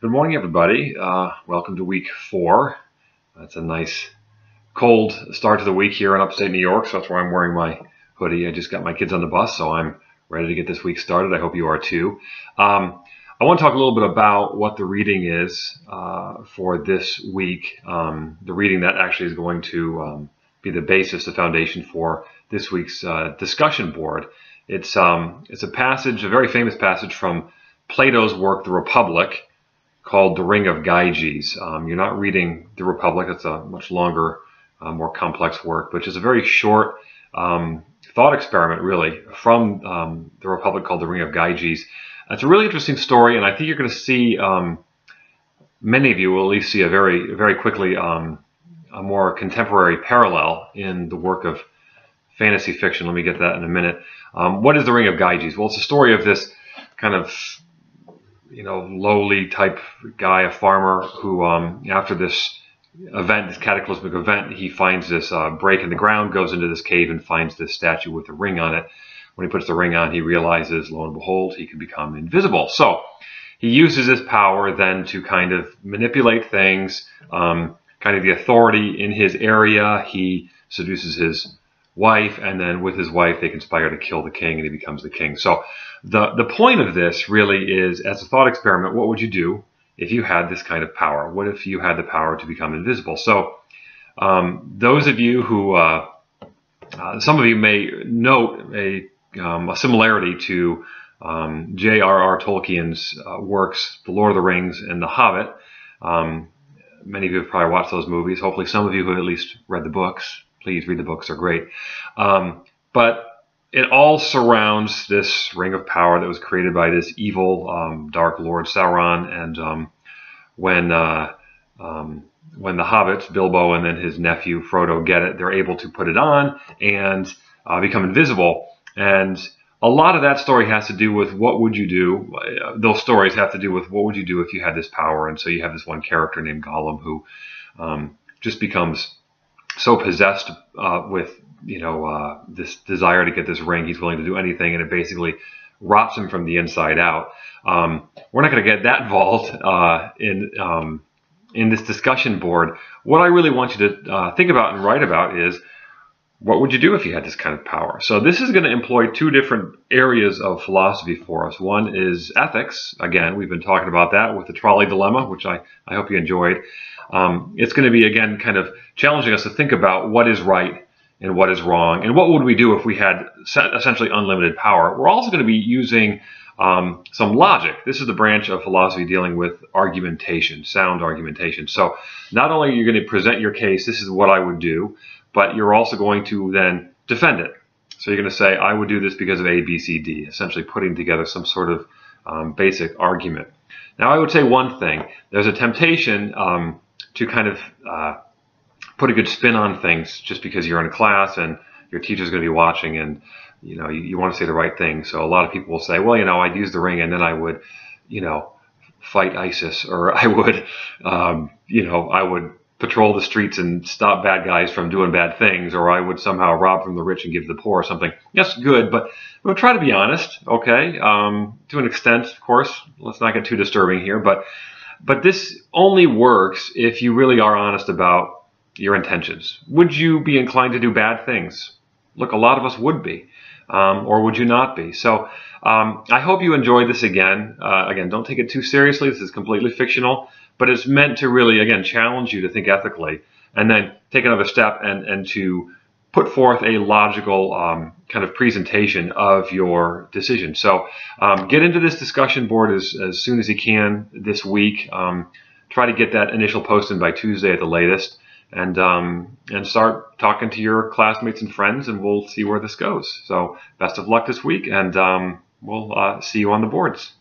Good morning, everybody. Welcome to week 4. It's a nice cold start to the week here in upstate New York, so that's why I'm wearing my hoodie. I just got my kids on the bus, so I'm ready to get this week started. I hope you are too. I want to talk a little bit about what the reading is for this week. The reading that actually is going to be the basis, the foundation for this week's discussion board. It's a passage, a very famous passage from Plato's work, The Republic, called The Ring of Gyges. You're not reading The Republic. It's a much longer, more complex work, but just a very short thought experiment, really, from The Republic called The Ring of Gyges. It's a really interesting story, and I think you're going to see, many of you will at least see very quickly, a more contemporary parallel in the work of fantasy fiction. Let me get to that in a minute. What is The Ring of Gyges? Well, it's a story of this kind of lowly type guy, a farmer who, after this event, this cataclysmic event, he finds this break in the ground, goes into this cave and finds this statue with a ring on it. When he puts the ring on, he realizes, lo and behold, he can become invisible. So he uses his power then to kind of manipulate things, kind of the authority in his area. He seduces his wife, and then with his wife they conspire to kill the king, and he becomes the king. So the point of this really is, as a thought experiment, what would you do if you had this kind of power? What if you had the power to become invisible? So those of you who, some of you may note a similarity to J.R.R. Tolkien's works, The Lord of the Rings and The Hobbit. Many of you have probably watched those movies. Hopefully some of you have at least read the books. Please read the books, they're great. But it all surrounds this ring of power that was created by this evil Dark Lord Sauron. And when the hobbits, Bilbo and then his nephew Frodo, get it, they're able to put it on and become invisible. And a lot of that story has to do with what would you do. Those stories have to do with what would you do if you had this power. And so you have this one character named Gollum who just becomes so possessed with this desire to get this ring, he's willing to do anything, and it basically rots him from the inside out. We're not going to get that involved in this discussion board. What I really want you to think about and write about is, what would you do if you had this kind of power? So this is going to employ two different areas of philosophy for us. One is ethics. Again, we've been talking about that with the trolley dilemma, which I hope you enjoyed. It's going to be, again, kind of challenging us to think about what is right and what is wrong, and what would we do if we had essentially unlimited power. We're also going to be using some logic. This is the branch of philosophy dealing with argumentation, sound argumentation. So not only are you going to present your case, this is what I would do, but you're also going to then defend it. So you're going to say, I would do this because of A, B, C, D, essentially putting together some sort of basic argument. Now, I would say one thing. There's a temptation to kind of put a good spin on things just because you're in a class and your teacher's going to be watching, and you want to say the right thing. So a lot of people will say, well, I'd use the ring and then I would, fight ISIS, or I would, I would patrol the streets and stop bad guys from doing bad things, or I would somehow rob from the rich and give to the poor or something. Yes, good, but we'll try to be honest, okay? To an extent, of course. Let's not get too disturbing here, but this only works if you really are honest about your intentions. Would you be inclined to do bad things? Look, a lot of us would be, or would you not be? So I hope you enjoyed this again. Again, don't take it too seriously. This is completely fictional, but it's meant to really, again, challenge you to think ethically, and then take another step and to put forth a logical kind of presentation of your decision. So get into this discussion board as soon as you can this week. Try to get that initial post in by Tuesday at the latest, and start talking to your classmates and friends, and we'll see where this goes. So best of luck this week, and we'll see you on the boards.